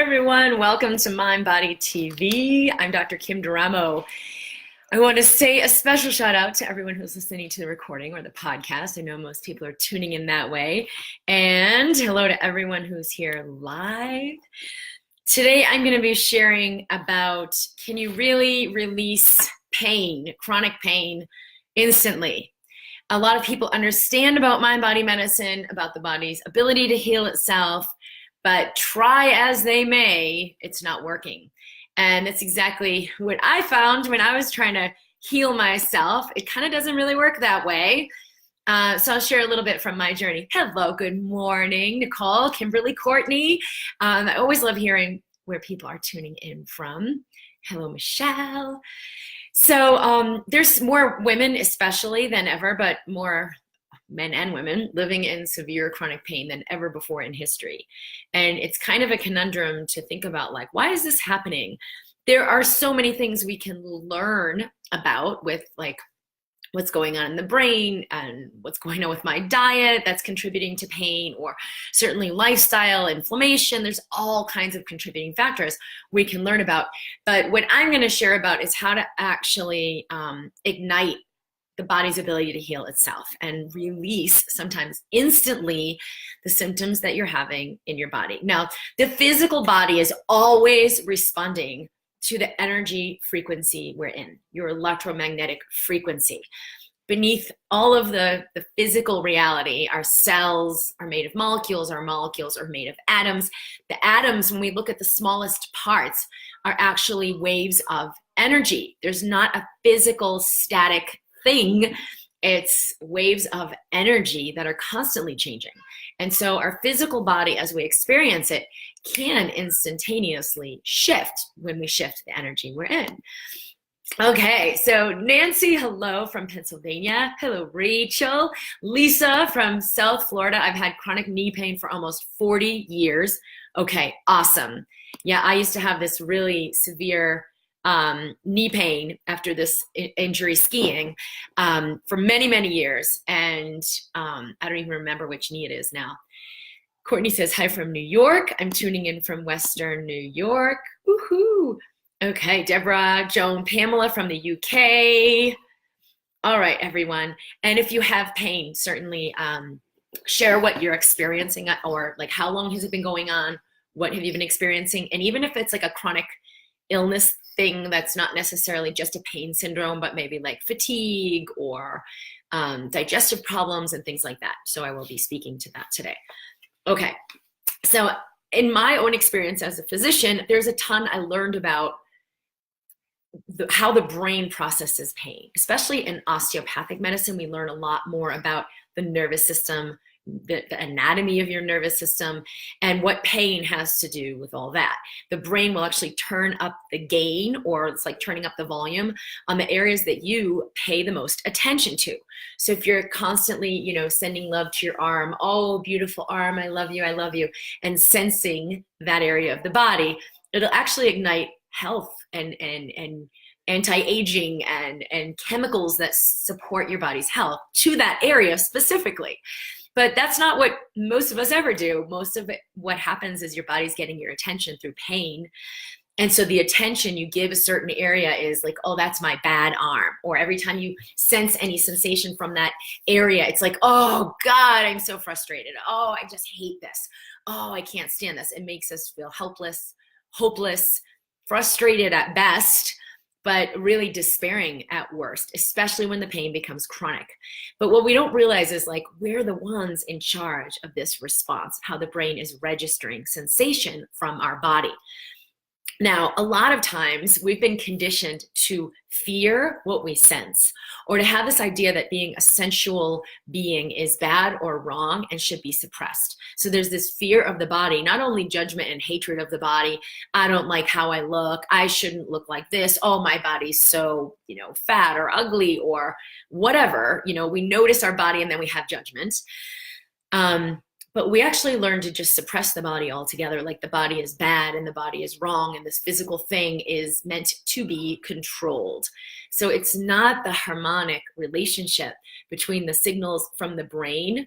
everyone, welcome to MindBody TV. I'm Dr. Kim Duramo. I want to say a special shout out to everyone who's listening to the recording or the podcast. I know most people are tuning in that way. And hello to everyone who's here live. Today I'm going to be sharing about, can you really release pain, chronic pain, instantly? A lot of people understand about mind-body medicine, about the body's ability to heal itself, but try as they may, it's not working. And that's exactly what I found when I was trying to heal myself. It kind of doesn't really work that way. So I'll share a little bit from my journey. Hello, good morning, Nicole, Kimberly, Courtney. I always love hearing where people are tuning in from. Hello, Michelle. So there's more women especially than ever, but more men and women living in severe chronic pain than ever before in history. And it's kind of a conundrum to think about, like, why is this happening? There are so many things we can learn about with, like, what's going on in the brain and what's going on with my diet that's contributing to pain, or certainly lifestyle, inflammation. There's all kinds of contributing factors we can learn about. But what I'm going to share about is how to actually ignite the body's ability to heal itself and release, sometimes instantly, the symptoms that you're having in your body. Now, the physical body is always responding to the energy frequency we're in, your electromagnetic frequency. Beneath all of the physical reality, our cells are made of molecules, our molecules are made of atoms. The atoms, when we look at the smallest parts, are actually waves of energy. There's not a physical static thing. It's waves of energy that are constantly changing. And so our physical body, as we experience it, can instantaneously shift when we shift the energy we're in. Okay, so Nancy, hello from Pennsylvania. Hello, Rachel. Lisa from South Florida. I've had chronic knee pain for almost 40 years. Okay, awesome. Yeah, I used to have this really severe knee pain after this injury skiing for many, many years. And I don't even remember which knee it is now. Courtney says, hi from New York. I'm tuning in from Western New York. Woohoo. Okay, Deborah, Joan, Pamela from the UK. All right, everyone. And if you have pain, certainly share what you're experiencing, or like how long has it been going on? What have you been experiencing? And even if it's like a chronic illness thing that's not necessarily just a pain syndrome, but maybe like fatigue or digestive problems and things like that. So I will be speaking to that today. Okay, so in my own experience as a physician, there's a ton I learned about how the brain processes pain. Especially in osteopathic medicine, we learn a lot more about the nervous system, the anatomy of your nervous system, and what pain has to do with all that. The brain will actually turn up the gain, or it's like turning up the volume on the areas that you pay the most attention to. So if you're constantly, sending love to your arm, oh, beautiful arm, I love you, and sensing that area of the body, it'll actually ignite health and anti-aging and chemicals that support your body's health to that area specifically. But that's not what most of us ever do. Most of it, what happens is your body's getting your attention through pain. And so the attention you give a certain area is like, oh, that's my bad arm. Or every time you sense any sensation from that area, it's like, oh God, I'm so frustrated. Oh, I just hate this. Oh, I can't stand this. It makes us feel helpless, hopeless, frustrated at best, but really despairing at worst, especially when the pain becomes chronic. But what we don't realize is, like, we're the ones in charge of this response, how the brain is registering sensation from our body. Now, a lot of times we've been conditioned to fear what we sense, or to have this idea that being a sensual being is bad or wrong and should be suppressed. So there's this fear of the body, not only judgment and hatred of the body. I don't like how I look. I shouldn't look like this. Oh, my body's so, fat or ugly or whatever. We notice our body and then we have judgment. But we actually learn to just suppress the body altogether, like the body is bad and the body is wrong and this physical thing is meant to be controlled. So it's not the harmonic relationship between the signals from the brain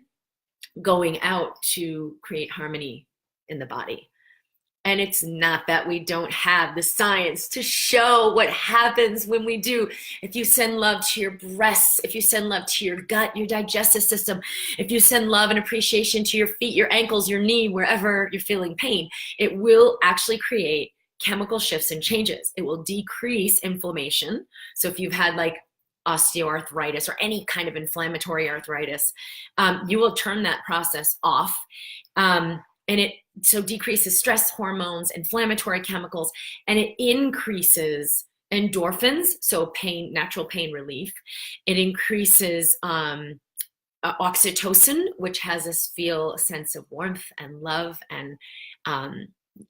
going out to create harmony in the body. And it's not that we don't have the science to show what happens when we do. If you send love to your breasts, if you send love to your gut, your digestive system, if you send love and appreciation to your feet, your ankles, your knee, wherever you're feeling pain, it will actually create chemical shifts and changes. It will decrease inflammation. So if you've had like osteoarthritis or any kind of inflammatory arthritis, you will turn that process off. And it so decreases stress hormones, inflammatory chemicals, and it increases endorphins, so pain, natural pain relief. It increases oxytocin, which has us feel a sense of warmth and love, and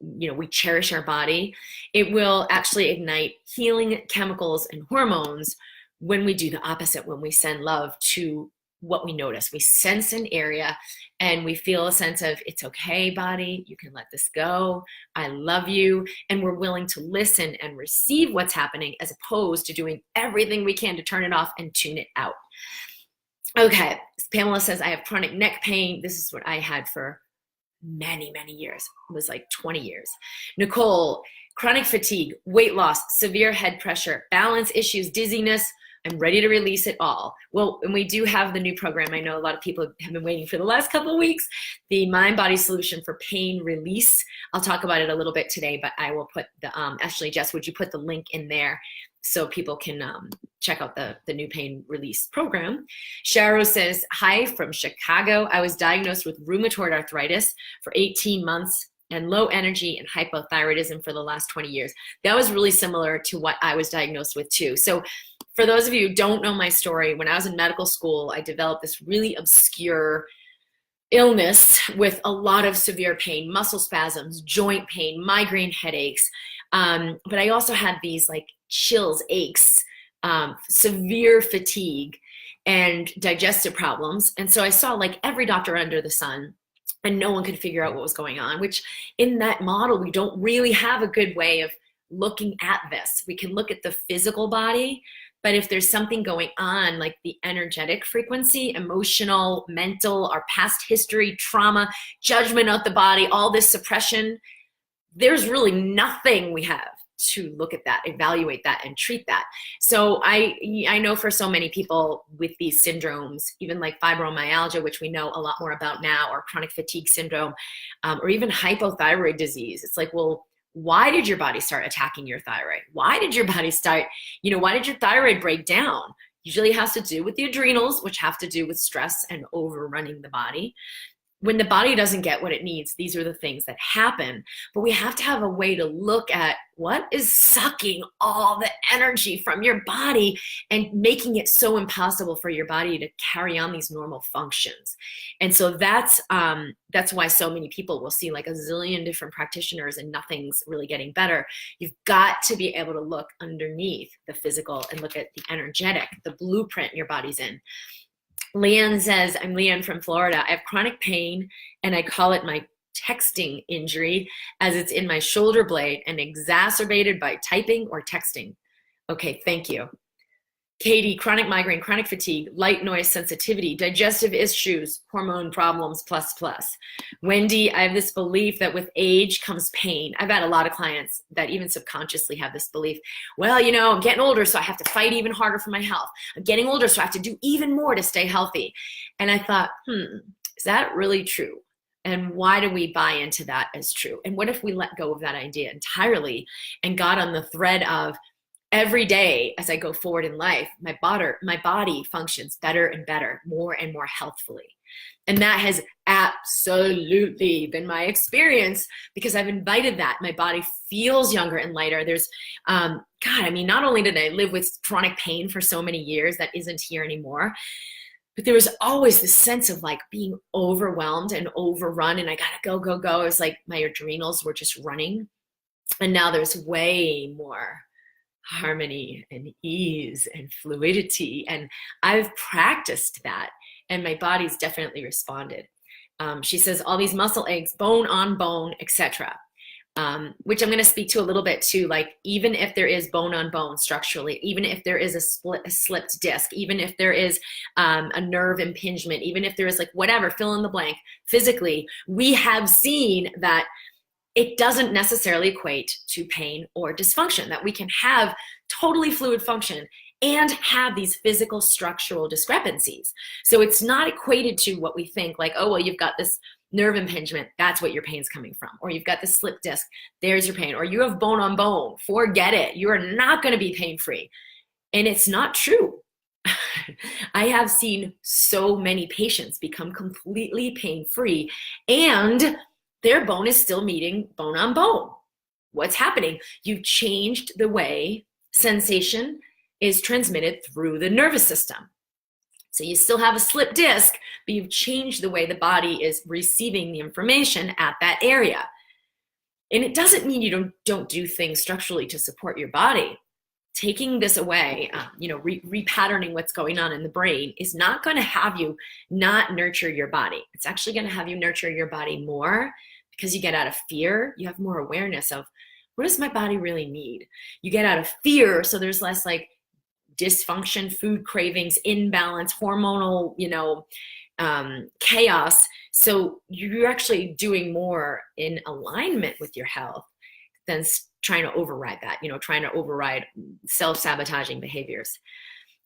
we cherish our body. It will actually ignite healing chemicals and hormones when we do the opposite, when we send love to what we notice. We sense an area and we feel a sense of, it's okay, body, you can let this go, I love you, and we're willing to listen and receive what's happening, as opposed to doing everything we can to turn it off and tune it out. Okay, Pamela says, I have chronic neck pain. This is what I had for many, many years. It was like 20 years. Nicole, chronic fatigue, weight loss, severe head pressure, balance issues, dizziness. I'm ready to release it all. Well, and we do have the new program. I know a lot of people have been waiting for the last couple of weeks, the MindBody solution for pain release. I'll talk about it a little bit today, but I will put the, actually, Jess, would you put the link in there so people can check out the new pain release program? Sharo says, hi from Chicago. I was diagnosed with rheumatoid arthritis for 18 months and low energy and hypothyroidism for the last 20 years. That was really similar to what I was diagnosed with too. So for those of you who don't know my story, when I was in medical school, I developed this really obscure illness with a lot of severe pain, muscle spasms, joint pain, migraine headaches. But I also had these like chills, aches, severe fatigue, and digestive problems. And so I saw like every doctor under the sun, and no one could figure out what was going on, which in that model, we don't really have a good way of looking at this. We can look at the physical body, but if there's something going on, like the energetic frequency, emotional, mental, our past history, trauma, judgment of the body, all this suppression, there's really nothing we have to look at that, evaluate that, and treat that. So I know for so many people with these syndromes, even like fibromyalgia, which we know a lot more about now, or chronic fatigue syndrome, or even hypothyroid disease, it's like, well, why did your body start attacking your thyroid? Why did your body start, why did your thyroid break down? Usually it has to do with the adrenals, which have to do with stress and overrunning the body. When the body doesn't get what it needs, these are the things that happen. But we have to have a way to look at what is sucking all the energy from your body and making it so impossible for your body to carry on these normal functions. And so that's why so many people will see like a zillion different practitioners and nothing's really getting better. You've got to be able to look underneath the physical and look at the energetic, the blueprint your body's in. Leanne says, I'm Leanne from Florida. I have chronic pain and I call it my texting injury, as it's in my shoulder blade and exacerbated by typing or texting. Okay, thank you. Katie, chronic migraine, chronic fatigue, light noise sensitivity, digestive issues, hormone problems, plus. Wendy, I have this belief that with age comes pain. I've had a lot of clients that even subconsciously have this belief. Well, I'm getting older, so I have to fight even harder for my health. I'm getting older, so I have to do even more to stay healthy. And I thought, is that really true? And why do we buy into that as true? And what if we let go of that idea entirely and got on the thread of, every day as I go forward in life, my body functions better and better, more and more healthfully. And that has absolutely been my experience, because I've invited that. My body feels younger and lighter. There's, not only did I live with chronic pain for so many years that isn't here anymore, but there was always this sense of like being overwhelmed and overrun, and I gotta go. It was like my adrenals were just running. And now there's way more harmony and ease and fluidity. And I've practiced that, and my body's definitely responded. She says, all these muscle aches, bone on bone, etc. Which I'm going to speak to a little bit too. Like, even if there is bone on bone structurally, even if there is a slipped disc, even if there is a nerve impingement, even if there is like whatever, fill in the blank, physically, we have seen that it doesn't necessarily equate to pain or dysfunction, that we can have totally fluid function and have these physical structural discrepancies. So it's not equated to what we think, like, oh, well, you've got this nerve impingement, that's what your pain's coming from. Or you've got this slip disc, there's your pain. Or you have bone on bone, forget it. You are not gonna be pain-free. And it's not true. I have seen so many patients become completely pain-free and their bone is still meeting bone on bone. What's happening? You've changed the way sensation is transmitted through the nervous system. So you still have a slip disc, but you've changed the way the body is receiving the information at that area. And it doesn't mean you don't do things structurally to support your body. Taking this away, repatterning what's going on in the brain is not going to have you not nurture your body. It's actually going to have you nurture your body more because you get out of fear. You have more awareness of, what does my body really need? You get out of fear, so there's less like dysfunction, food cravings, imbalance, hormonal, chaos. So you're actually doing more in alignment with your health than trying to override that, trying to override self-sabotaging behaviors.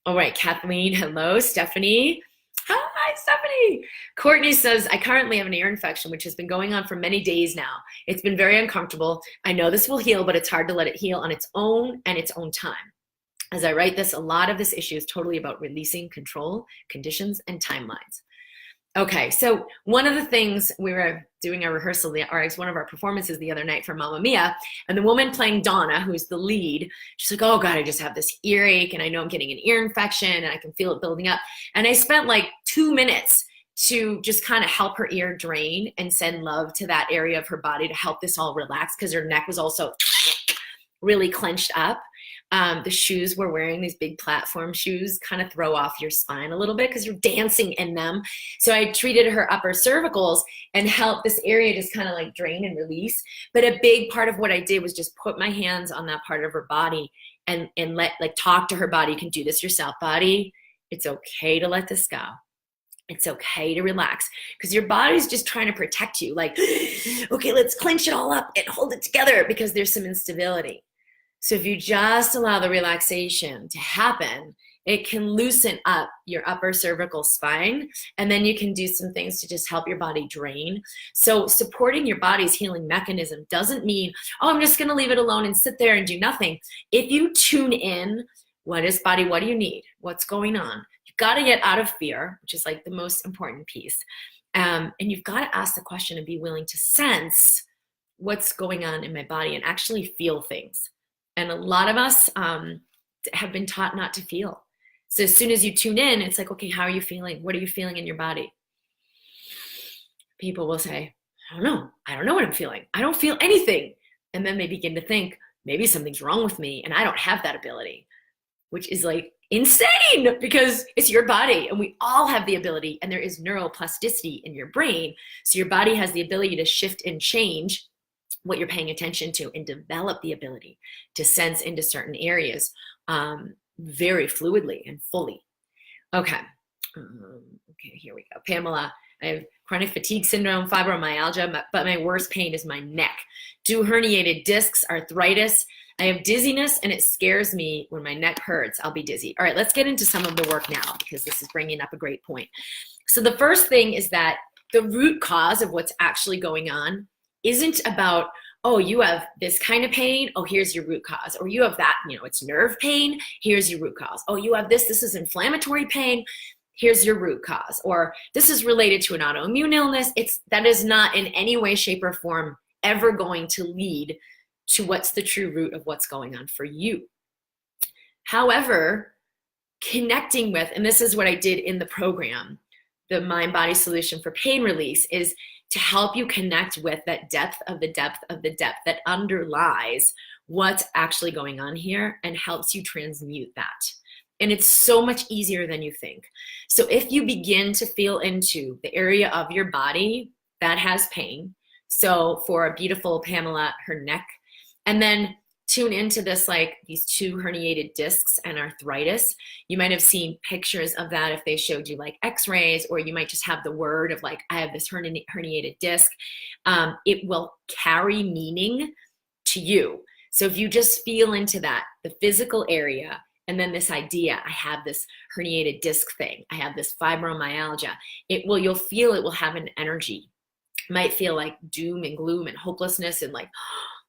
All right, Kathleen, hello. Stephanie. Hi, Stephanie. Courtney says, I currently have an ear infection, which has been going on for many days now. It's been very uncomfortable. I know this will heal, but it's hard to let it heal on its own and its own time. As I write this, a lot of this issue is totally about releasing control, conditions, and timelines. Okay, so one of the things, we were doing a rehearsal, one of our performances the other night for Mamma Mia, and the woman playing Donna, who's the lead, she's like, oh God, I just have this earache, and I know I'm getting an ear infection, and I can feel it building up. And I spent like 2 minutes to just kind of help her ear drain and send love to that area of her body to help this all relax, because her neck was also really clenched up. The shoes we're wearing, these big platform shoes, kind of throw off your spine a little bit because you're dancing in them. So I treated her upper cervicals and helped this area just kind of like drain and release. But a big part of what I did was just put my hands on that part of her body and talk to her body. You can do this yourself, body. It's okay to let this go. It's okay to relax, because your body's just trying to protect you. Like, okay, let's clench it all up and hold it together because there's some instability. So if you just allow the relaxation to happen, it can loosen up your upper cervical spine, and then you can do some things to just help your body drain. So supporting your body's healing mechanism doesn't mean, oh, I'm just gonna leave it alone and sit there and do nothing. If you tune in, what is body, what do you need? What's going on? You've gotta get out of fear, which is like the most important piece. And you've gotta ask the question and be willing to sense what's going on in my body and actually feel things. And a lot of us have been taught not to feel. So as soon as you tune in, it's like, okay, how are you feeling? What are you feeling in your body? People will say, I don't know. I don't know what I'm feeling. I don't feel anything. And then they begin to think, maybe something's wrong with me and I don't have that ability, which is like insane because it's your body and we all have the ability, and there is neuroplasticity in your brain. So your body has the ability to shift and change what you're paying attention to and develop the ability to sense into certain areas very fluidly and fully. Okay. Okay, here we go. Pamela, I have chronic fatigue syndrome, fibromyalgia, but my worst pain is my neck. Do herniated discs, arthritis. I have dizziness and it scares me when my neck hurts. I'll be dizzy. All right, let's get into some of the work now because this is bringing up a great point. So the first thing is that the root cause of what's actually going on isn't about, oh, you have this kind of pain, oh, here's your root cause. Or you have that, it's nerve pain, here's your root cause. Oh, you have this is inflammatory pain, here's your root cause. Or this is related to an autoimmune illness. That is not in any way, shape, or form ever going to lead to what's the true root of what's going on for you. However, connecting with, and this is what I did in the program, the Mind-Body Solution for Pain Release, is to help you connect with that depth of the depth of the depth that underlies what's actually going on here and helps you transmute that. And it's so much easier than you think. So if you begin to feel into the area of your body that has pain, so for a beautiful Pamela, her neck, and then tune into this, like these two herniated discs and arthritis. You might have seen pictures of that if they showed you like x-rays, or you might just have the word of like, I have this herniated disc. It will carry meaning to you. So if you just feel into that, the physical area, and then this idea, I have this herniated disc thing, I have this fibromyalgia, you'll feel it will have an energy. It might feel like doom and gloom and hopelessness and like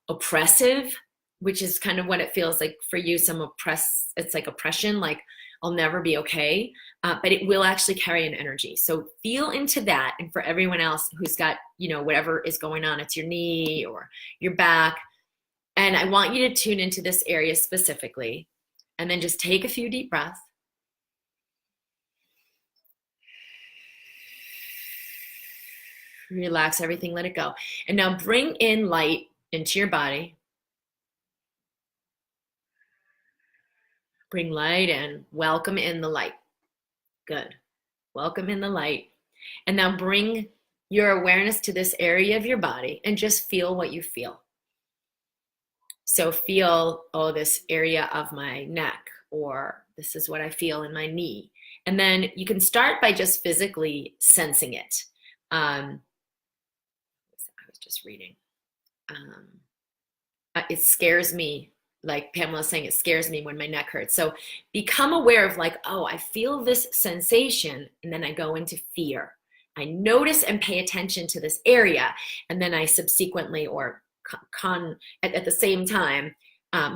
oppressive, which is kind of what it feels like for you. It's like oppression, like I'll never be okay, but it will actually carry an energy. So feel into that. And for everyone else who's got, whatever is going on, it's your knee or your back. And I want you to tune into this area specifically, and then just take a few deep breaths. Relax everything, let it go. And now bring in light into your body. Bring light in, welcome in the light. Good. Welcome in the light. And now bring your awareness to this area of your body and just feel what you feel. So feel, oh, this area of my neck, or this is what I feel in my knee. And then you can start by just physically sensing it. I was just reading. It scares me, like Pamela's saying, it scares me when my neck hurts. So become aware of like, oh, I feel this sensation, and then I go into fear. I notice and pay attention to this area, and then I subsequently, or at the same time,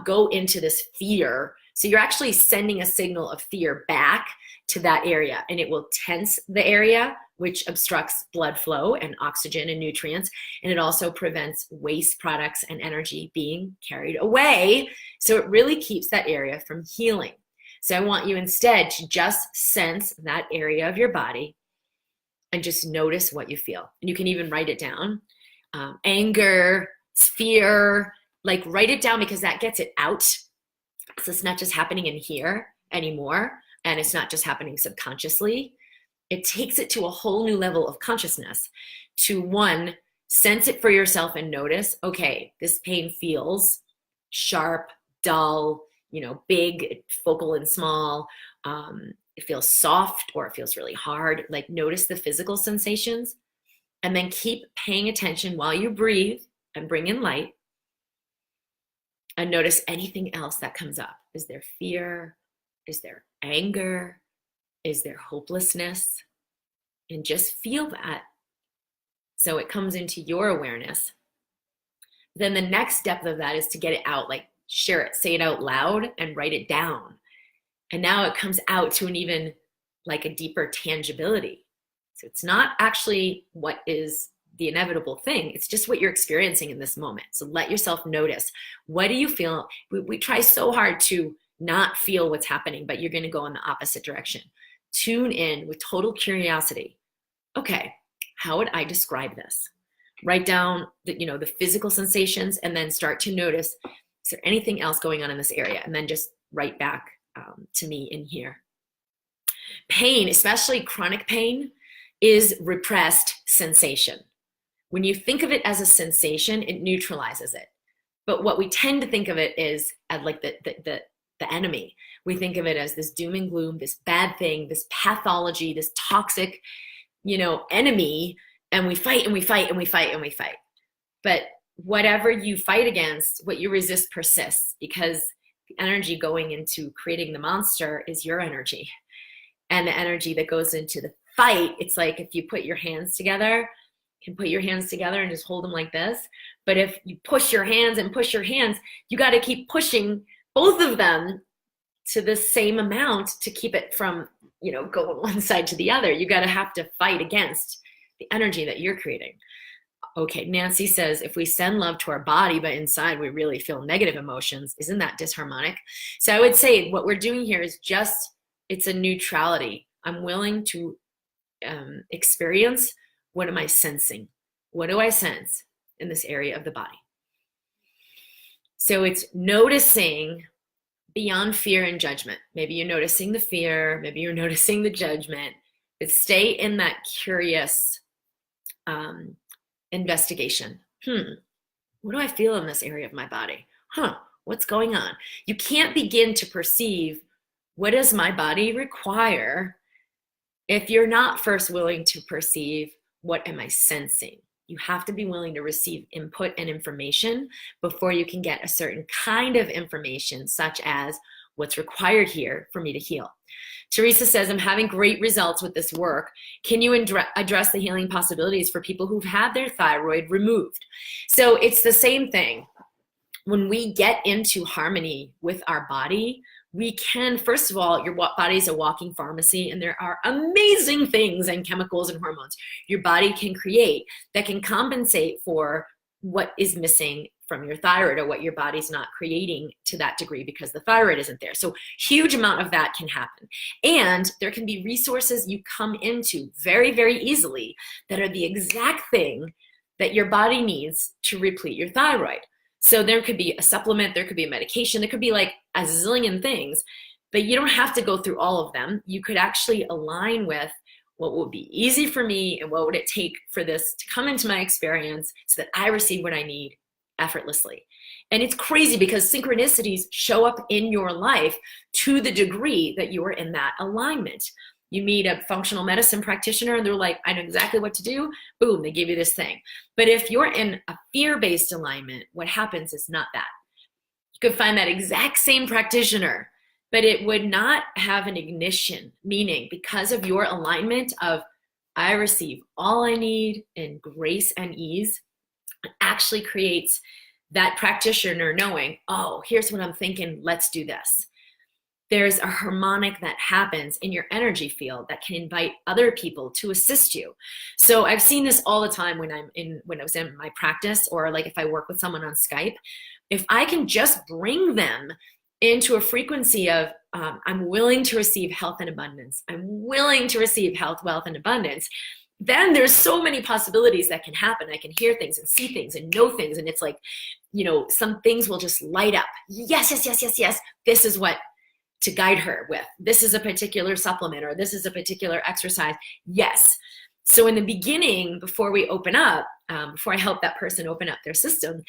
go into this fear. So you're actually sending a signal of fear back to that area, and it will tense the area, which obstructs blood flow and oxygen and nutrients. And it also prevents waste products and energy being carried away. So it really keeps that area from healing. So I want you instead to just sense that area of your body and just notice what you feel. And you can even write it down. Anger, fear, like write it down, because that gets it out. So it's not just happening in here anymore, and it's not just happening subconsciously. It takes it to a whole new level of consciousness, to one, sense it for yourself and notice, okay, this pain feels sharp, dull, big, focal and small. It feels soft, or it feels really hard. Like notice the physical sensations, and then keep paying attention while you breathe and bring in light, and notice anything else that comes up. Is there fear? Is there anger? Is there hopelessness? And just feel that. So it comes into your awareness. Then the next step of that is to get it out, like share it, say it out loud and write it down. And now it comes out to an even like a deeper tangibility. So it's not actually what is the inevitable thing. It's just what you're experiencing in this moment. So let yourself notice. What do you feel? We try so hard to not feel what's happening, but you're going to go in the opposite direction. Tune in with total curiosity. Okay, how would I describe this? Write down the physical sensations, and then start to notice, is there anything else going on in this area? And then just write back to me in here. Pain, especially chronic pain, is repressed sensation. When you think of it as a sensation, it neutralizes it. But what we tend to think of it is as like the enemy. We think of it as this doom and gloom, this bad thing, this pathology, this toxic, enemy, and we fight and we fight and we fight and we fight. But whatever you fight against, what you resist persists, because the energy going into creating the monster is your energy. And the energy that goes into the fight, it's like if you put your hands together, you can put your hands together and just hold them like this. But if you push your hands and push your hands, you got to keep pushing both of them to the same amount to keep it from, going one side to the other. You got to have to fight against the energy that you're creating. Okay, Nancy says, if we send love to our body, but inside we really feel negative emotions, isn't that disharmonic? So I would say what we're doing here is it's a neutrality. I'm willing to experience, what am I sensing? What do I sense in this area of the body? So it's noticing beyond fear and judgment. Maybe you're noticing the fear, maybe you're noticing the judgment, but stay in that curious investigation. What do I feel in this area of my body? What's going on? You can't begin to perceive what does my body require if you're not first willing to perceive what am I sensing. You have to be willing to receive input and information before you can get a certain kind of information, such as what's required here for me to heal. Teresa says, I'm having great results with this work. Can you address the healing possibilities for people who've had their thyroid removed? So it's the same thing. When we get into harmony with our body, we can, first of all, your body is a walking pharmacy, and there are amazing things and chemicals and hormones your body can create that can compensate for what is missing from your thyroid, or what your body's not creating to that degree because the thyroid isn't there. So huge amount of that can happen. And there can be resources you come into very, very easily that are the exact thing that your body needs to replete your thyroid. So there could be a supplement, there could be a medication, there could be like a zillion things, but you don't have to go through all of them. You could actually align with what would be easy for me and what would it take for this to come into my experience so that I receive what I need effortlessly. And it's crazy because synchronicities show up in your life to the degree that you are in that alignment. You meet a functional medicine practitioner and they're like, I know exactly what to do. Boom, they give you this thing. But if you're in a fear-based alignment, what happens is not that. You could find that exact same practitioner, but it would not have an ignition, meaning because of your alignment of I receive all I need in grace and ease, it actually creates that practitioner knowing, oh, here's what I'm thinking, let's do this. There's a harmonic that happens in your energy field that can invite other people to assist you. So I've seen this all the time when I was in my practice, or like if I work with someone on Skype. If I can just bring them into a frequency of I'm willing to receive health and abundance, I'm willing to receive health, wealth, and abundance, then there's so many possibilities that can happen. I can hear things and see things and know things, and it's like, some things will just light up. Yes, yes, yes, yes, yes. This is what to guide her with. This is a particular supplement, or this is a particular exercise. Yes. So in the beginning, before we open up, before I help that person open up their system,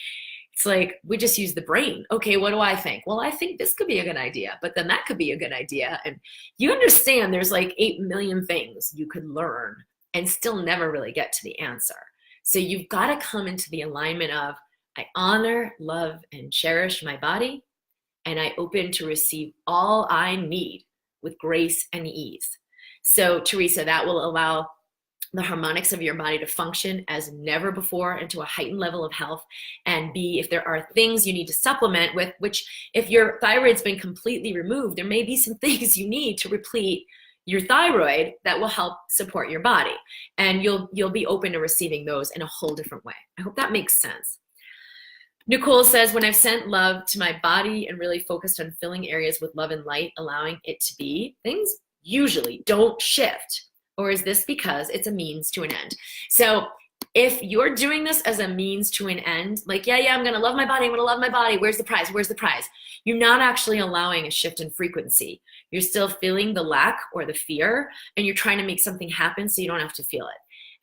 it's like we just use the brain. Okay, what do I think? Well, I think this could be a good idea, but then that could be a good idea. And you understand there's like 8 million things you could learn and still never really get to the answer. So you've got to come into the alignment of I honor, love, and cherish my body, and I open to receive all I need with grace and ease. So Teresa, that will allow the harmonics of your body to function as never before into a heightened level of health. And B, if there are things you need to supplement with, which if your thyroid's been completely removed, there may be some things you need to replete your thyroid that will help support your body. And you'll be open to receiving those in a whole different way. I hope that makes sense. Nicole says, when I've sent love to my body and really focused on filling areas with love and light, allowing it to be, things usually don't shift. Or is this because it's a means to an end? So if you're doing this as a means to an end, like, yeah, I'm going to love my body. I'm going to love my body. Where's the prize? Where's the prize? You're not actually allowing a shift in frequency. You're still feeling the lack or the fear, and you're trying to make something happen so you don't have to feel it.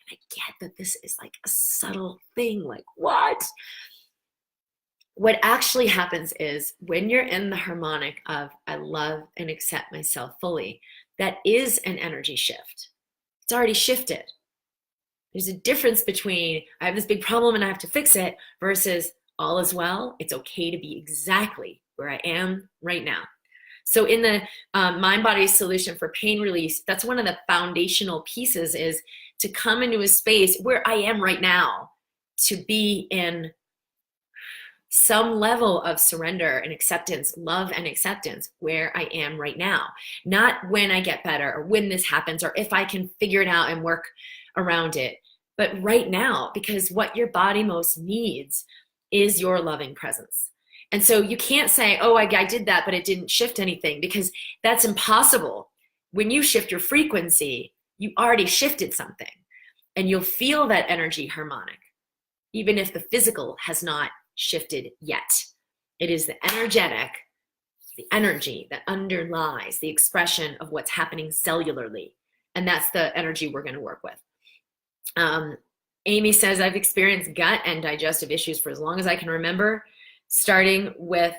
And I get that this is like a subtle thing. Like, what? What actually happens is when you're in the harmonic of I love and accept myself fully, that is an energy shift. It's already shifted. There's a difference between I have this big problem and I have to fix it versus all is well. It's okay to be exactly where I am right now. So in the MindBody solution for pain release, that's one of the foundational pieces, is to come into a space where I am right now, to be in some level of surrender and acceptance, love and acceptance where I am right now. Not when I get better or when this happens or if I can figure it out and work around it, but right now, because what your body most needs is your loving presence. And so you can't say, oh, I did that, but it didn't shift anything, because that's impossible. When you shift your frequency, you already shifted something, and you'll feel that energy harmonic, even if the physical has not shifted yet. It is the energetic, the energy that underlies the expression of what's happening cellularly. And that's the energy we're going to work with. Amy says, I've experienced gut and digestive issues for as long as I can remember, starting with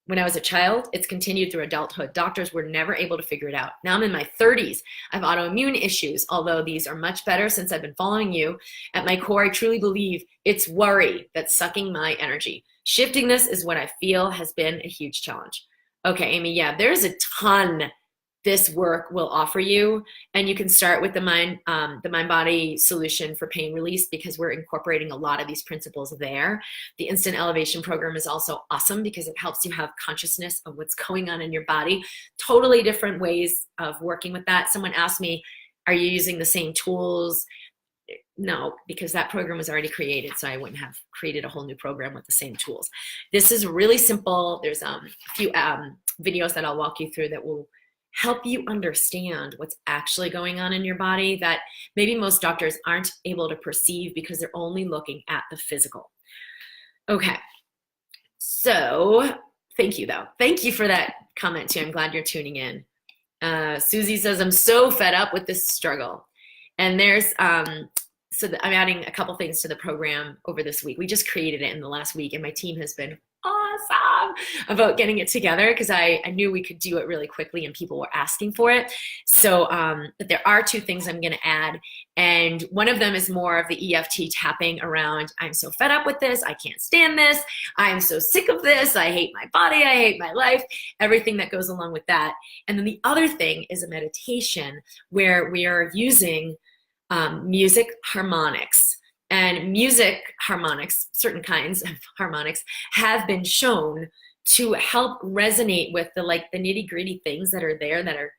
when I was a child. It's continued through adulthood. Doctors were never able to figure it out. Now I'm in my 30s. I have autoimmune issues, although these are much better since I've been following you. At my core, I truly believe it's worry that's sucking my energy. Shifting this is what I feel has been a huge challenge. Okay, Amy, yeah, there's a ton this work will offer you, and you can start with the MindBody solution for pain release, because we're incorporating a lot of these principles there. The instant elevation program is also awesome because it helps you have consciousness of what's going on in your body. Totally different ways of working with that. Someone asked me, are you using the same tools? No, because that program was already created, so I wouldn't have created a whole new program with the same tools. This is really simple. There's a few videos that I'll walk you through that will help you understand what's actually going on in your body that maybe most doctors aren't able to perceive because they're only looking at the physical. Okay, so thank you though. Thank you for that comment too. I'm glad you're tuning in. Susie says, I'm so fed up with this struggle. And there's, I'm adding a couple things to the program over this week. We just created it in the last week, and my team has been awesome about getting it together because I knew we could do it really quickly and people were asking for it. So, but there are two things I'm going to add. And one of them is more of the EFT tapping around, I'm so fed up with this. I can't stand this. I'm so sick of this. I hate my body. I hate my life, everything that goes along with that. And then the other thing is a meditation where we are using music harmonics. And music harmonics, certain kinds of harmonics, have been shown to help resonate with the nitty-gritty things that are there that are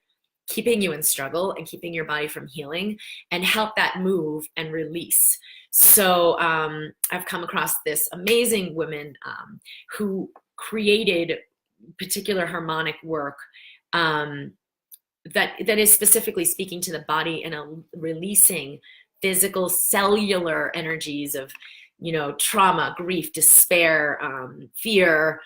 keeping you in struggle and keeping your body from healing, and help that move and release. So I've come across this amazing woman who created particular harmonic work that is specifically speaking to the body and releasing physical cellular energies of, trauma, grief, despair, fear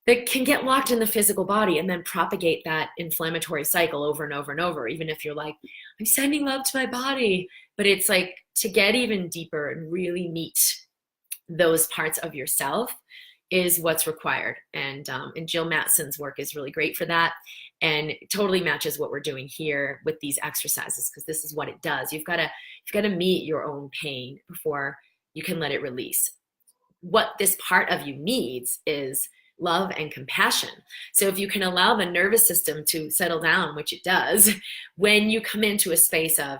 that can get locked in the physical body and then propagate that inflammatory cycle over and over and over. Even if you're like, I'm sending love to my body, but it's like to get even deeper and really meet those parts of yourself is what's required. And Jill Matson's work is really great for that, and it totally matches what we're doing here with these exercises, because this is what it does. You've got to meet your own pain before you can let it release. What this part of you needs is love and compassion. So if you can allow the nervous system to settle down, which it does, when you come into a space of,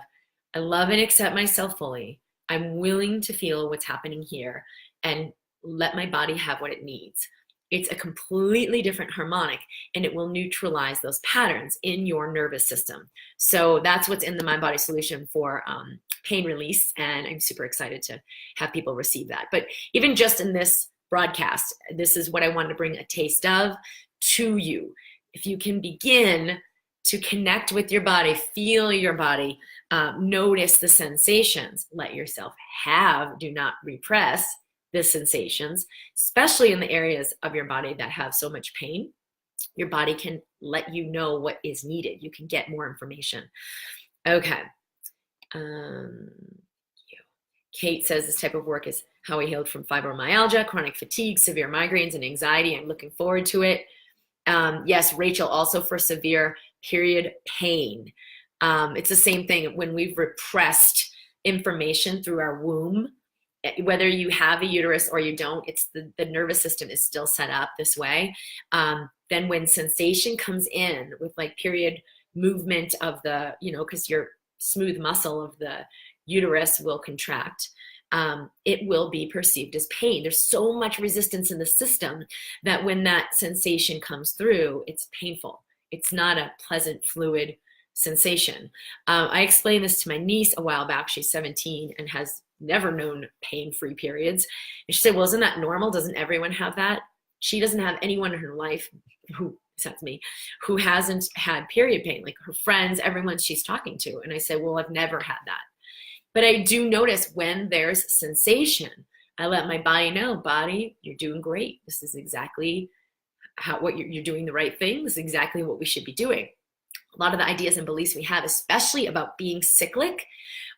I love and accept myself fully, I'm willing to feel what's happening here and let my body have what it needs. It's a completely different harmonic, and it will neutralize those patterns in your nervous system. So that's what's in the MindBody solution for pain release, and I'm super excited to have people receive that. But even just in this broadcast, this is what I wanted to bring a taste of to you. If you can begin to connect with your body, feel your body, notice the sensations, let yourself have, do not repress the sensations, especially in the areas of your body that have so much pain. Your body can let you know what is needed. You can get more information. Okay. Kate says this type of work is how I healed from fibromyalgia, chronic fatigue, severe migraines, and anxiety. I'm looking forward to it. Yes, Rachel, also for severe period pain. It's the same thing when we've repressed information through our womb. Whether you have a uterus or you don't, it's the nervous system is still set up this way. Then when sensation comes in with like period movement of the, because your smooth muscle of the uterus will contract, it will be perceived as pain. There's so much resistance in the system that when that sensation comes through, it's painful. It's not a pleasant, fluid sensation. I explained this to my niece a while back. She's 17 and has never known pain-free periods. And she said, well, isn't that normal? Doesn't everyone have that? She doesn't have anyone in her life besides me, who hasn't had period pain, like her friends, everyone she's talking to. And I said, well, I've never had that. But I do notice when there's sensation, I let my body know, body, you're doing great. This is exactly what you're doing the right thing. This is exactly what we should be doing. A lot of the ideas and beliefs we have, especially about being cyclic,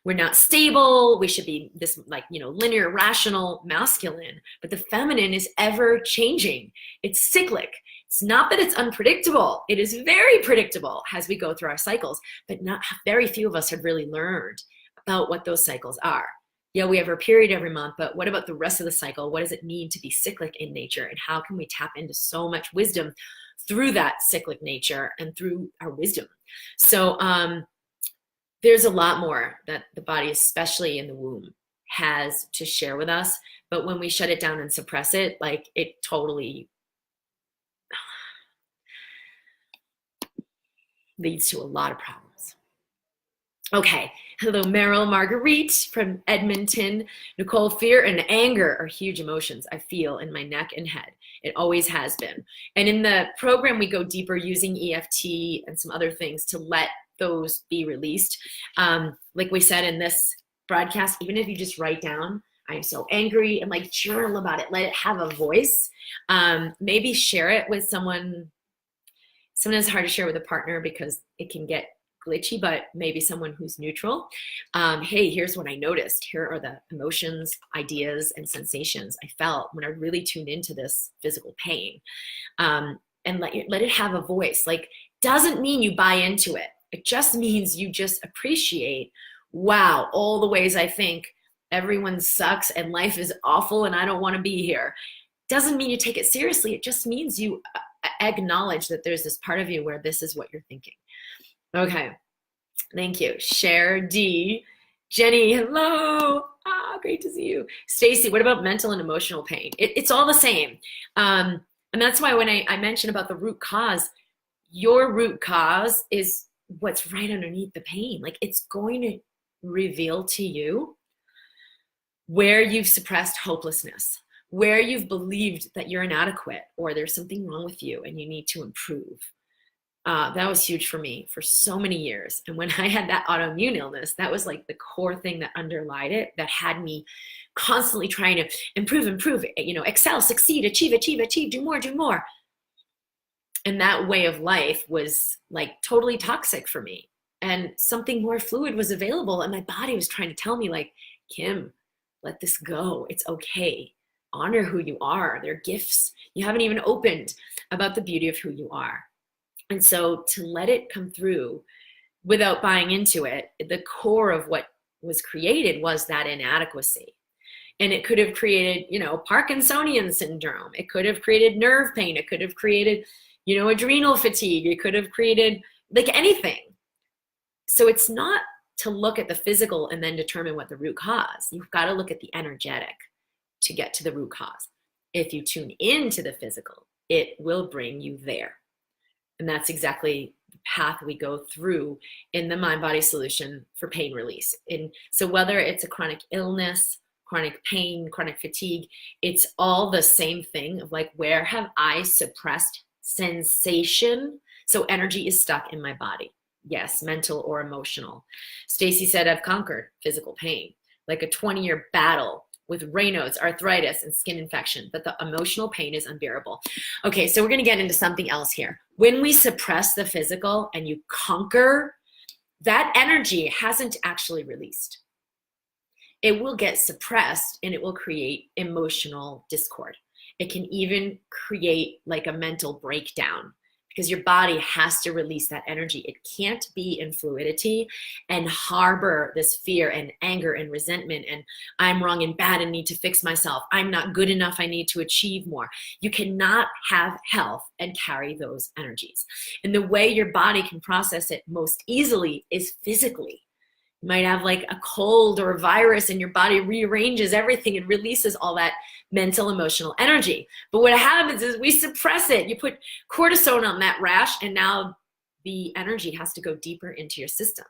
we're not stable, we should be this linear, rational, masculine, but the feminine is ever changing. It's cyclic. It's not that it's unpredictable. It is very predictable as we go through our cycles, but very few of us have really learned about what those cycles are. Yeah, we have our period every month, but what about the rest of the cycle? What does it mean to be cyclic in nature? And how can we tap into so much wisdom through that cyclic nature and through our wisdom? So there's a lot more that the body, especially in the womb, has to share with us. But when we shut it down and suppress it, like it totally leads to a lot of problems. Okay, hello, Meryl Marguerite from Edmonton. Nicole, fear and anger are huge emotions I feel in my neck and head. It always has been. And in the program, we go deeper using EFT and some other things to let those be released. Like we said in this broadcast, even if you just write down, I'm so angry, and like journal about it, let it have a voice. Maybe share it with someone. Sometimes it's hard to share with a partner because it can get glitchy, but maybe someone who's neutral. Hey, here's what I noticed. Here are the emotions, ideas, and sensations I felt when I really tuned into this physical pain. And let it have a voice. Like, doesn't mean you buy into it. It just means you just appreciate, wow, all the ways I think everyone sucks and life is awful and I don't want to be here. Doesn't mean you take it seriously. It just means you acknowledge that there's this part of you where this is what you're thinking. Okay, thank you. Cher D. Jenny, hello. Great to see you. Stacy, what about mental and emotional pain? It's all the same. And that's why when I mentioned about the root cause, your root cause is what's right underneath the pain. Like, it's going to reveal to you where you've suppressed hopelessness, where you've believed that you're inadequate or there's something wrong with you and you need to improve. That was huge for me for so many years. And when I had that autoimmune illness, that was like the core thing that underlied it, that had me constantly trying to improve, excel, succeed, achieve, do more. And that way of life was like totally toxic for me. And something more fluid was available. And my body was trying to tell me, like, Kim, let this go. It's okay. Honor who you are. They're gifts you haven't even opened about the beauty of who you are. And so to let it come through without buying into it, the core of what was created was that inadequacy. And it could have created, Parkinsonian syndrome. It could have created nerve pain. It could have created, adrenal fatigue. It could have created like anything. So it's not to look at the physical and then determine what the root cause. You've got to look at the energetic to get to the root cause. If you tune into the physical, it will bring you there. And that's exactly the path we go through in the mind-body solution for pain release. And so whether it's a chronic illness, chronic pain, chronic fatigue, it's all the same thing of like, where have I suppressed sensation? So energy is stuck in my body. Yes, mental or emotional. Stacy said, I've conquered physical pain, like a 20-year battle with Raynaud's, arthritis, and skin infection, but the emotional pain is unbearable. Okay, so we're gonna get into something else here. When we suppress the physical and you conquer, that energy hasn't actually released. It will get suppressed and it will create emotional discord. It can even create like a mental breakdown because your body has to release that energy. It can't be in fluidity and harbor this fear and anger and resentment and I'm wrong and bad and need to fix myself. I'm not good enough. I need to achieve more. You cannot have health and carry those energies. And the way your body can process it most easily is physically. You might have like a cold or a virus and your body rearranges everything and releases all that mental, emotional energy. But what happens is we suppress it. You put cortisone on that rash and now the energy has to go deeper into your system.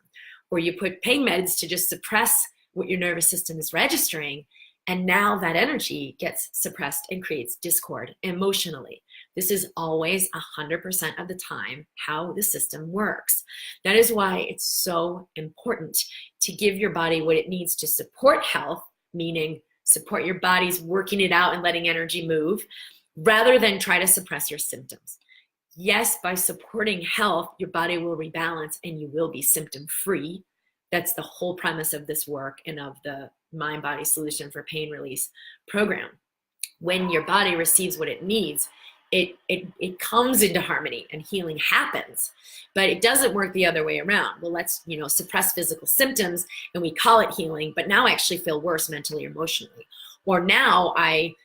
Or you put pain meds to just suppress what your nervous system is registering. And now that energy gets suppressed and creates discord emotionally. This is always 100% of the time how the system works. That is why it's so important to give your body what it needs to support health, meaning support your body's working it out and letting energy move, rather than try to suppress your symptoms. Yes, by supporting health, your body will rebalance and you will be symptom-free. That's the whole premise of this work and of the Mind-Body Solution for Pain Release program. When your body receives what it needs, it comes into harmony and healing happens. But it doesn't work the other way around. Well, let's, suppress physical symptoms and we call it healing, but now I actually feel worse mentally or emotionally. Or now I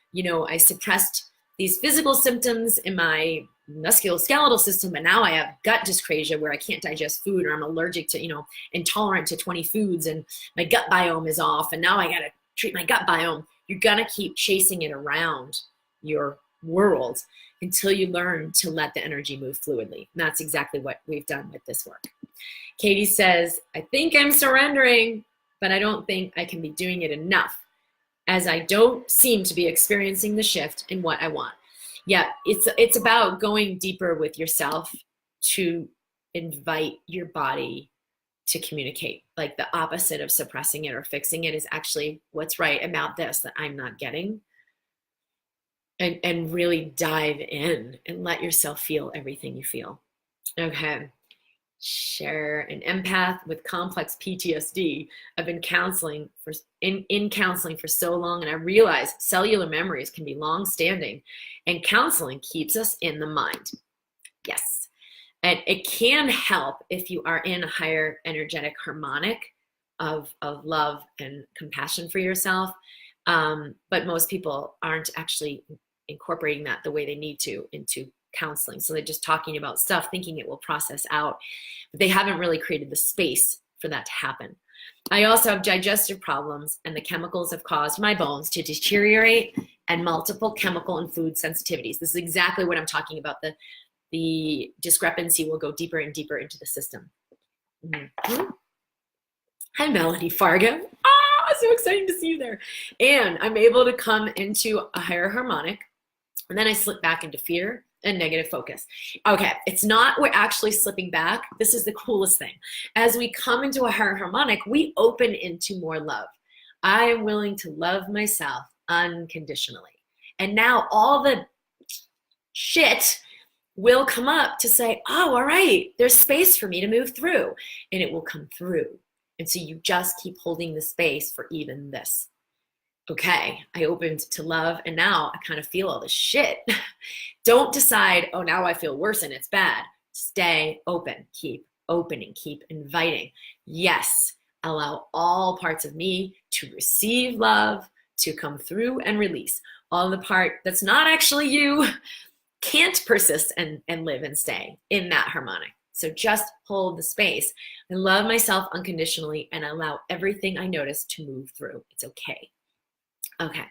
suppressed these physical symptoms in my musculoskeletal system, but now I have gut dyscrasia where I can't digest food, or I'm allergic to, intolerant to 20 foods, and my gut biome is off, and now I got to treat my gut biome. You're going to keep chasing it around your world until you learn to let the energy move fluidly. And that's exactly what we've done with this work. Katie says, I think I'm surrendering, but I don't think I can be doing it enough, as I don't seem to be experiencing the shift in what I want. Yeah, it's about going deeper with yourself to invite your body to communicate. Like the opposite of suppressing it or fixing it is actually what's right about this that I'm not getting. And really dive in and let yourself feel everything you feel. Okay. Share an empath with complex PTSD. I've been counseling in counseling for so long, and I realize cellular memories can be long-standing, and counseling keeps us in the mind. Yes. And it can help if you are in a higher energetic harmonic of love and compassion for yourself. But most people aren't actually incorporating that the way they need to into counseling. So they're just talking about stuff, thinking it will process out, but they haven't really created the space for that to happen. I also have digestive problems, and the chemicals have caused my bones to deteriorate, and multiple chemical and food sensitivities. This is exactly what I'm talking about. The discrepancy will go deeper and deeper into the system. Mm-hmm. Hi, Melody Fargo. So exciting to see you there. And I'm able to come into a higher harmonic, and then I slip back into fear and negative focus. Okay, it's not we're actually slipping back. This is the coolest thing. As we come into a higher harmonic, we open into more love. I am willing to love myself unconditionally. And now all the shit will come up to say, oh, all right, there's space for me to move through, and it will come through. And so you just keep holding the space for even this. Okay, I opened to love, and now I kind of feel all this shit. Don't decide, oh, now I feel worse and it's bad. Stay open, keep opening, keep inviting. Yes, allow all parts of me to receive love, to come through and release. All the part that's not actually you can't persist and live and stay in that harmonic. So just hold the space. I love myself unconditionally and allow everything I notice to move through. It's okay. Okay.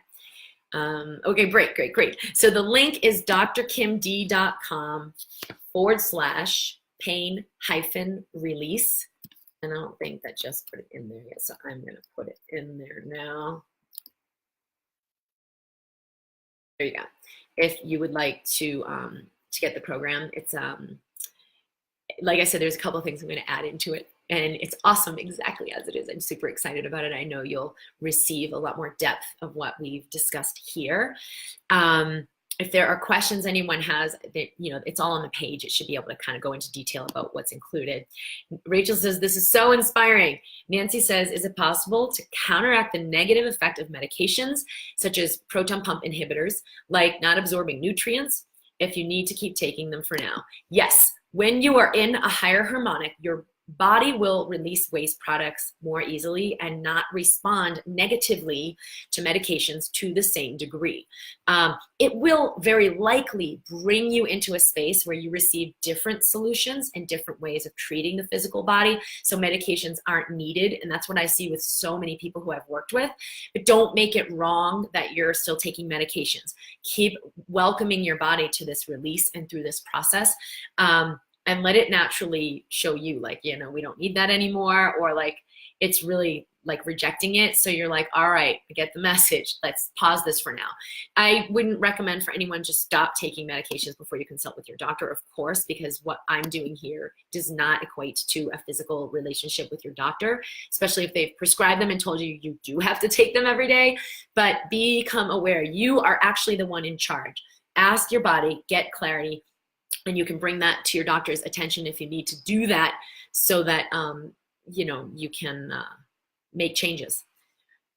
Okay, great. So the link is drkimd.com/pain-release. And I don't think that just put it in there yet. So I'm going to put it in there now. There you go. If you would like to get the program, it's like I said, there's a couple of things I'm going to add into it, and it's awesome exactly as it is. I'm super excited about it. I know you'll receive a lot more depth of what we've discussed here. If there are questions anyone has, it's all on the page. It should be able to kind of go into detail about what's included. Rachel says, this is so inspiring. Nancy says, is it possible to counteract the negative effect of medications, such as proton pump inhibitors, like not absorbing nutrients, if you need to keep taking them for now? Yes. When you are in a higher harmonic, your body will release waste products more easily and not respond negatively to medications to the same degree. It will very likely bring you into a space where you receive different solutions and different ways of treating the physical body, so medications aren't needed, and that's what I see with so many people who I've worked with. But don't make it wrong that you're still taking medications. Keep welcoming your body to this release and through this process. And let it naturally show you, like, we don't need that anymore, or like it's really like rejecting it. So you're like, all right, I get the message. Let's pause this for now. I wouldn't recommend for anyone just stop taking medications before you consult with your doctor, of course, because what I'm doing here does not equate to a physical relationship with your doctor, especially if they've prescribed them and told you you do have to take them every day. But become aware, you are actually the one in charge. Ask your body, get clarity, and you can bring that to your doctor's attention if you need to do that, so that you can make changes.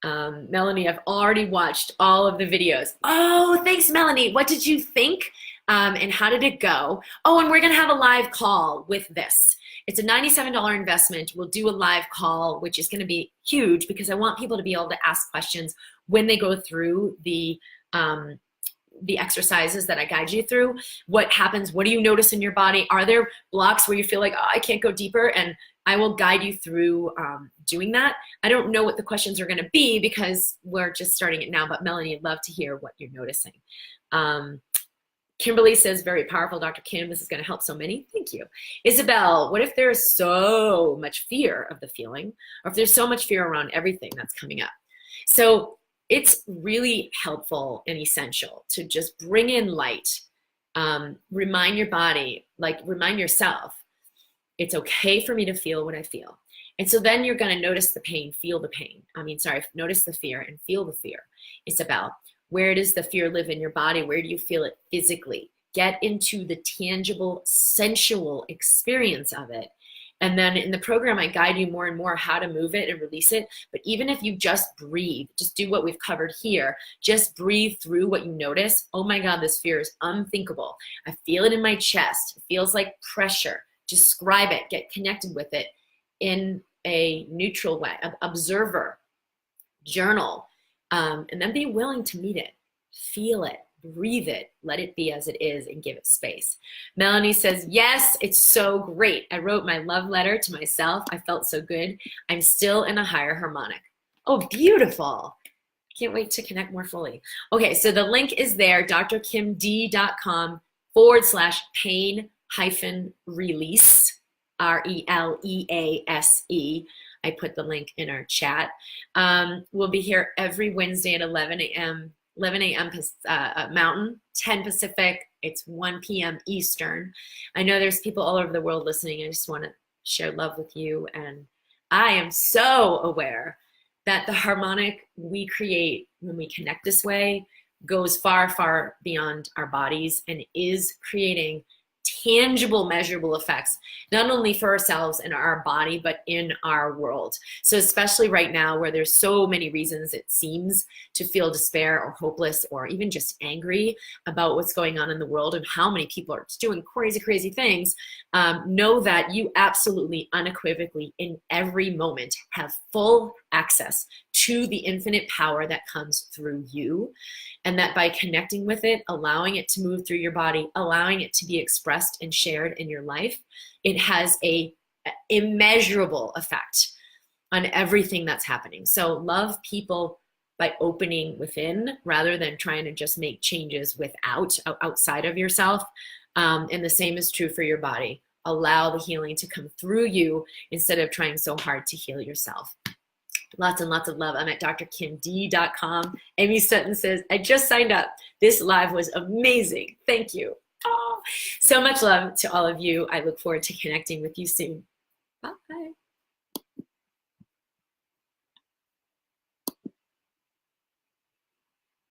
Melanie, I've already watched all of the videos. Oh, thanks, Melanie. What did you think And how did it go? Oh, and we're going to have a live call with this. It's a $97 investment. We'll do a live call, which is going to be huge because I want people to be able to ask questions when they go through the exercises that I guide you through. What happens? What do you notice in your body? Are there blocks where you feel like, oh, I can't go deeper? And I will guide you through doing that. I don't know what the questions are going to be because we're just starting it now, but Melanie, I'd love to hear what you're noticing. Kimberly says, very powerful, Dr. Kim. This is going to help so many. Thank you. Isabel, what if there's so much fear of the feeling, or if there's so much fear around everything that's coming up? So it's really helpful and essential to just bring in light. Remind your body, like remind yourself, it's okay for me to feel what I feel. And so then you're going to notice the pain, feel the pain. Notice the fear and feel the fear. It's about, where does the fear live in your body? Where do you feel it physically? Get into the tangible, sensual experience of it. And then in the program, I guide you more and more how to move it and release it. But even if you just breathe, just do what we've covered here, just breathe through what you notice. Oh my God, this fear is unthinkable. I feel it in my chest. It feels like pressure. Describe it, get connected with it in a neutral way, observer, journal. And then be willing to meet it, feel it, breathe it, let it be as it is, and give it space. Melanie says, yes, it's so great. I wrote my love letter to myself. I felt so good. I'm still in a higher harmonic. Oh, beautiful. Can't wait to connect more fully. Okay, so the link is there, drkimd.com/pain-release, RELEASE. I put the link in our chat. We'll be here every Wednesday at 11 a.m. Mountain, 10 Pacific. It's 1 p.m. Eastern. I know there's people all over the world listening. I just want to share love with you. And I am so aware that the harmonic we create when we connect this way goes far, far beyond our bodies and is creating tangible, measurable effects, not only for ourselves and our body, but in our world. So especially right now where there's so many reasons it seems to feel despair or hopeless or even just angry about what's going on in the world and how many people are doing crazy, crazy things, know that you absolutely unequivocally in every moment have full access to the infinite power that comes through you. And that by connecting with it, allowing it to move through your body, allowing it to be expressed and shared in your life, it has a immeasurable effect on everything that's happening. So love people by opening within rather than trying to just make changes outside of yourself. And the same is true for your body. Allow the healing to come through you instead of trying so hard to heal yourself. Lots and lots of love. I'm at drkimd.com. Amy Sutton says, I just signed up. This live was amazing. Thank you. Oh, so much love to all of you. I look forward to connecting with you soon. Bye.